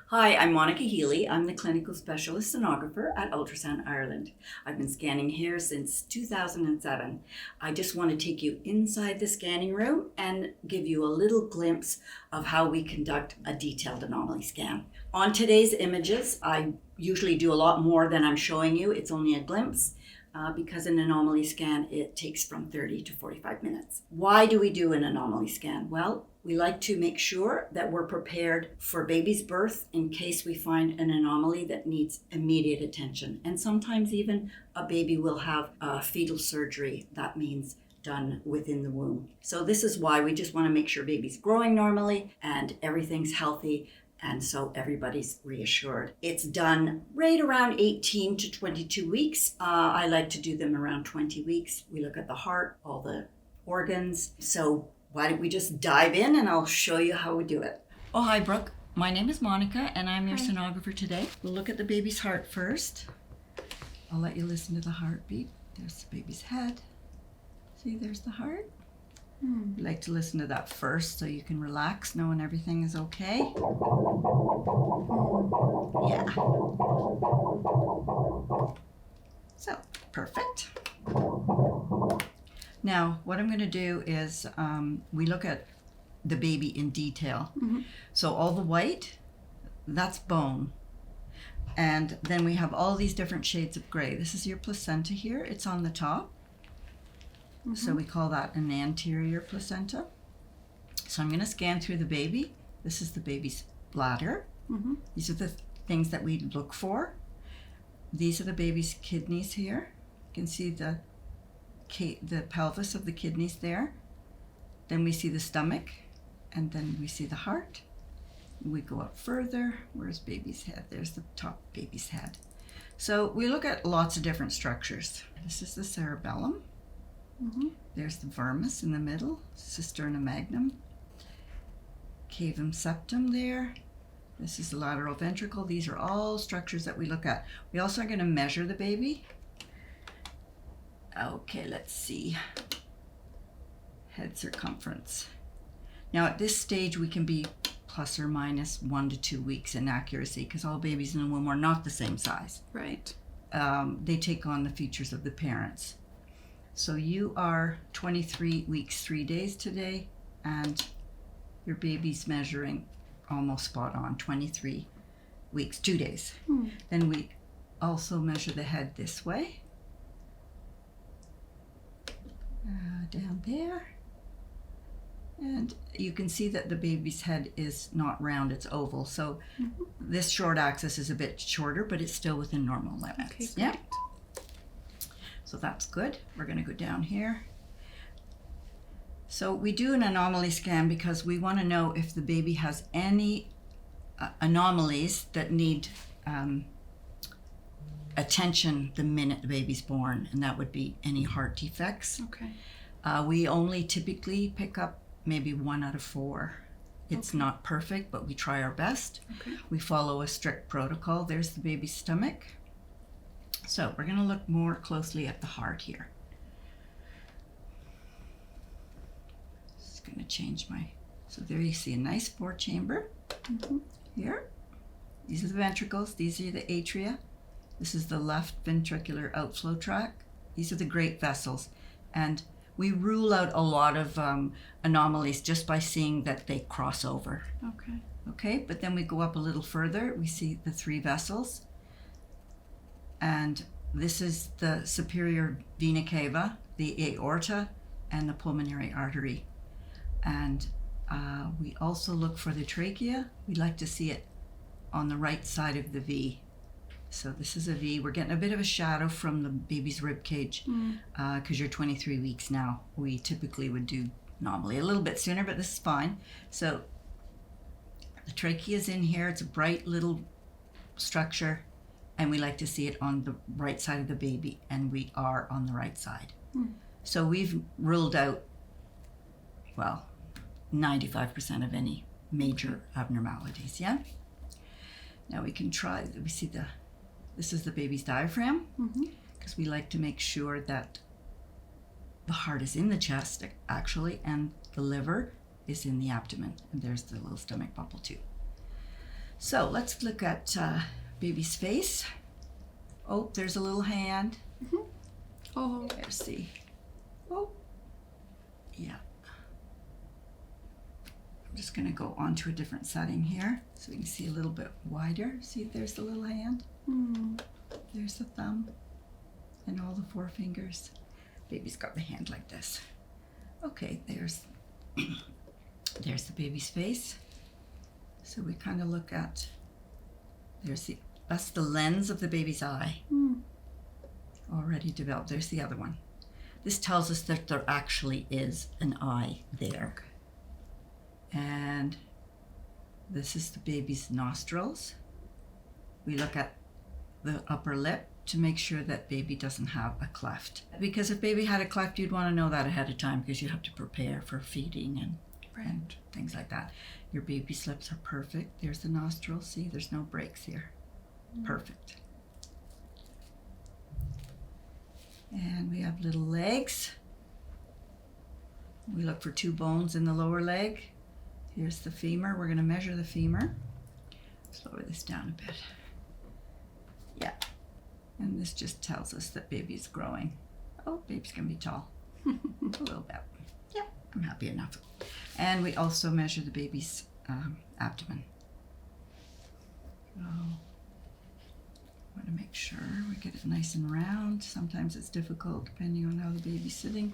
Hi, I'm Monica Healy. I'm the clinical specialist sonographer at Ultrasound Ireland. I've been scanning here since 2007. I just want to take you inside the scanning room and give you a little glimpse of how we conduct a detailed anomaly scan. On today's images, I usually do a lot more than I'm showing you. It's only a glimpse. Because an anomaly scan, it takes from 30 to 45 minutes. Why do we do an anomaly scan? Well, we like to make sure that we're prepared for baby's birth in case we find an anomaly that needs immediate attention. And sometimes even a baby will have fetal surgery. That means done within the womb. So this is why we just want to make sure baby's growing normally and everything's healthy. And so everybody's reassured. It's done right around 18 to 22 weeks. I like to do them around 20 weeks. We look at the heart, all the organs. So why don't we just dive in and I'll show you how we do it. Oh, hi, Brooke. My name is Monica and I'm your sonographer today. We'll look at the baby's heart first. I'll let you listen to the heartbeat. There's the baby's head. See, there's the heart. We like to listen to that first so you can relax, knowing everything is okay. Yeah. So, perfect. Now, what I'm going to do is we look at the baby in detail. So all the white, that's bone. And then we have all these different shades of gray. This is your placenta here. It's on the top. So we call that an anterior placenta. So I'm going to scan through the baby. This is the baby's bladder. These are the things that we look for. These are the baby's kidneys here. You can see the pelvis of the kidneys there. Then we see the stomach, and then we see the heart. We go up further. Where's baby's head? There's the top baby's head. So we look at lots of different structures. This is the cerebellum. There's the vermis in the middle, cisterna magnum, cavum septum there. This is the lateral ventricle. These are all structures that we look at. We also are going to measure the baby. Okay, let's see. Head circumference. Now at this stage we can be plus or minus 1 to 2 weeks in accuracy because all babies in the womb are not the same size. Right. They take on the features of the parents. So you are 23 weeks, 3 days today, and your baby's measuring almost spot on, 23 weeks, 2 days. Then we also measure the head this way, down there. And you can see that the baby's head is not round, it's oval. So this short axis is a bit shorter, but it's still within normal limits. Okay, yeah. So that's good. We're going to go down here. So we do an anomaly scan because we want to know if the baby has any anomalies that need attention the minute the baby's born, and that would be any heart defects. Okay. We only typically pick up maybe 1 out of 4. It's not perfect, but we try our best. Okay. We follow a strict protocol. There's the baby's stomach. So we're going to look more closely at the heart here. Just going to change my... So there you see a nice 4 chamber here. These are the ventricles. These are the atria. This is the left ventricular outflow tract. These are the great vessels. And we rule out a lot of anomalies just by seeing that they cross over. Okay. Okay, but then we go up a little further. We see the 3 vessels. And this is the superior vena cava, the aorta, and the pulmonary artery. And we also look for the trachea. We like to see it on the right side of the V. So this is a V. We're getting a bit of a shadow from the baby's rib cage because you're 23 weeks now. We typically would do anomaly a little bit sooner, but this is fine. So the trachea is in here. It's a bright little structure. And we like to see it on the right side of the baby, and we are on the right side. So we've ruled out, well, 95% of any major abnormalities, yeah? Now we can try, we see this is the baby's diaphragm, because we like to make sure that the heart is in the chest, actually, and the liver is in the abdomen. And there's the little stomach bubble too. So let's look at baby's face. Oh, there's a little hand. Mm-hmm. Oh, There's the, oh, yeah. I'm just gonna go on to a different setting here so we can see a little bit wider. See, there's the little hand. There's the thumb and all the 4 fingers. Baby's got the hand like this. Okay, there's the baby's face. So we kind of look at, that's the lens of the baby's eye. Already developed. There's the other one. This tells us that there actually is an eye there. okay. And this is the baby's nostrils. We look at the upper lip to make sure that baby doesn't have a cleft. Because if baby had a cleft, you'd want to know that ahead of time because you have to prepare for feeding and things like that. Your baby's lips are perfect. There's the nostrils. See, there's no breaks here. Perfect. And we have little legs. We look for 2 bones in the lower leg. Here's the femur. We're going to measure the femur. Let's lower this down a bit. Yeah. And this just tells us that baby's growing. Oh, baby's going to be tall. A little bit. Yeah, I'm happy enough. And we also measure the baby's abdomen. So, want to make sure we get it nice and round. Sometimes it's difficult depending on how the baby's sitting.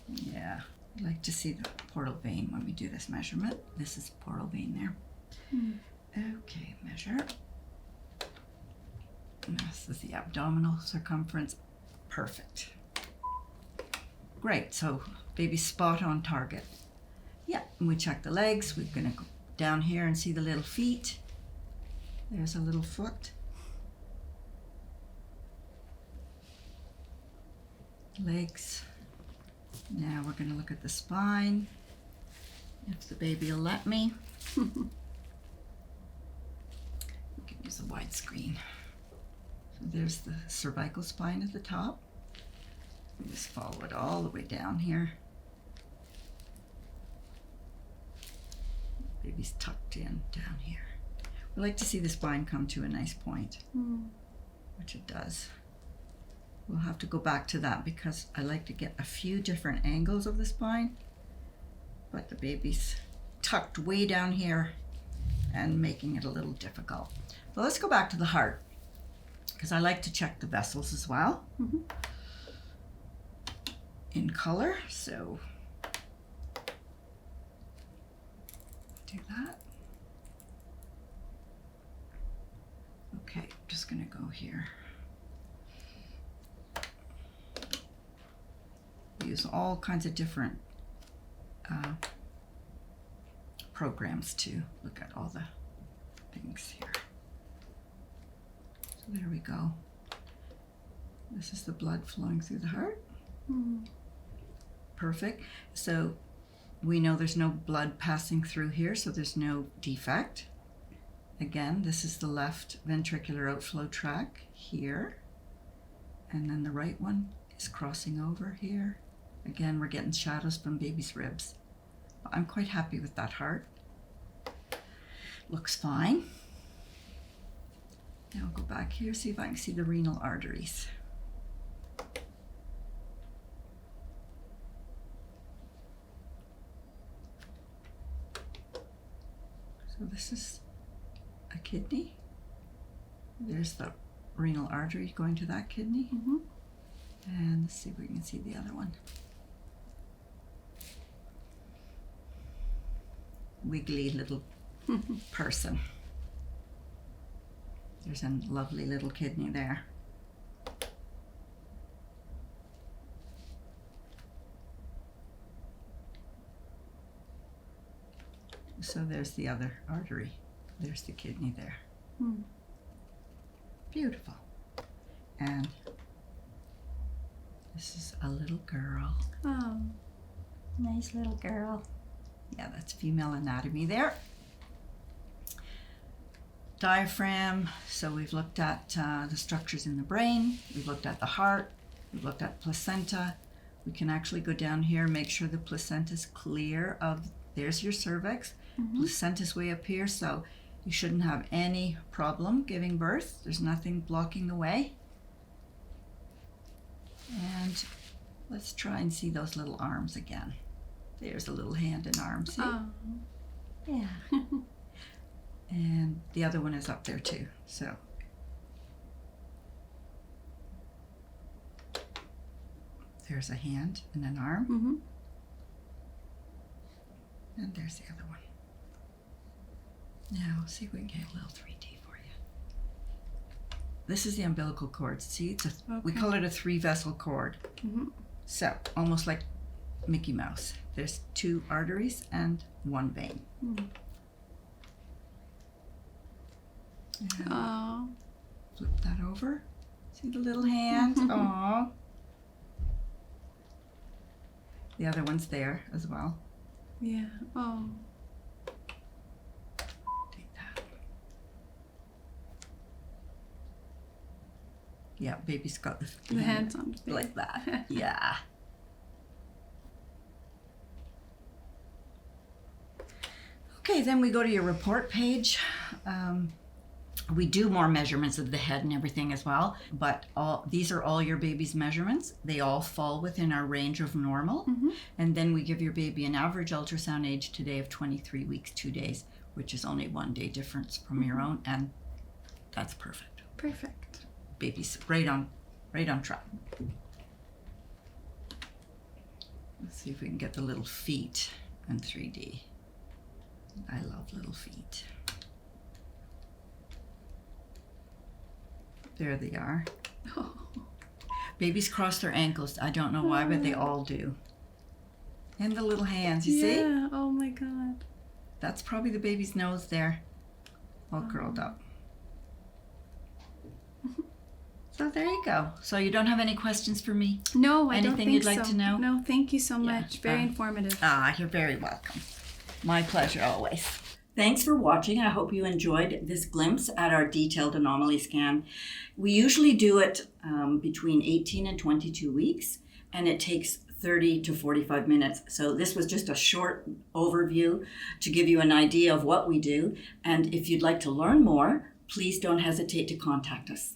Yeah, I like to see the portal vein when we do this measurement. This is the portal vein there. Okay, measure. And this is the abdominal circumference. Perfect. Great, so baby's spot on target. Yeah, and we check the legs. We're gonna go down here and see the little feet. There's a little foot. Legs. Now we're going to look at the spine, if the baby will let me. We can use a wide screen. So there's the cervical spine at the top. We just follow it all the way down here. Baby's tucked in down here. We like to see the spine come to a nice point, which it does. We'll have to go back to that because I like to get a few different angles of the spine, but the baby's tucked way down here and making it a little difficult. But let's go back to the heart because I like to check the vessels as well in color. So do that. Okay, just gonna go here. Use all kinds of different programs to look at all the things here. So there we go. This is the blood flowing through the heart. Perfect. So we know there's no blood passing through here, so there's no defect. Again, this is the left ventricular outflow tract here. And then the right one is crossing over here. Again, we're getting shadows from baby's ribs. I'm quite happy with that heart. Looks fine. Now I'll go back here, see if I can see the renal arteries. So this is a kidney. There's the renal artery going to that kidney. And let's see if we can see the other one. Wiggly little person. There's a lovely little kidney there. So there's the other artery. There's the kidney there. Beautiful. And this is a little girl. Oh, nice little girl. Yeah, that's female anatomy there. Diaphragm. So we've looked at the structures in the brain. We've looked at the heart. We've looked at placenta. We can actually go down here and make sure the placenta's clear of, there's your cervix. Placenta's way up here, so you shouldn't have any problem giving birth. There's nothing blocking the way. And let's try and see those little arms again. There's a little hand and arm, see? Oh. Yeah. And the other one is up there too, so. There's a hand and an arm. And there's the other one. Now, see if we can get a little 3D for you. This is the umbilical cord. See, it's we call it a 3-vessel cord. So, almost like Mickey Mouse. There's 2 arteries and 1 vein. Oh. Flip that over. See the little hand? Aww. The other one's there as well. Yeah. Oh. Take that. Yeah, baby's got the hands on the like that. Yeah. Okay, then we go to your report page. We do more measurements of the head and everything as well, but these are all your baby's measurements. They all fall within our range of normal. And then we give your baby an average ultrasound age today of 23 weeks, 2 days, which is only 1 day difference from your own, and that's perfect. Perfect. Baby's right on track. Let's see if we can get the little feet in 3D. I love little feet. There they are. Oh. Babies cross their ankles. I don't know why, but they all do. And the little hands, you see? Yeah, oh my God. That's probably the baby's nose there, all curled up. So there you go. So you don't have any questions for me? No, I don't Anything think you'd like so. to know? No, thank you so much. Very informative. You're very welcome. My pleasure always. Thanks for watching. I hope you enjoyed this glimpse at our detailed anomaly scan. We usually do it between 18 and 22 weeks, and it takes 30 to 45 minutes. So this was just a short overview to give you an idea of what we do. And if you'd like to learn more, please don't hesitate to contact us.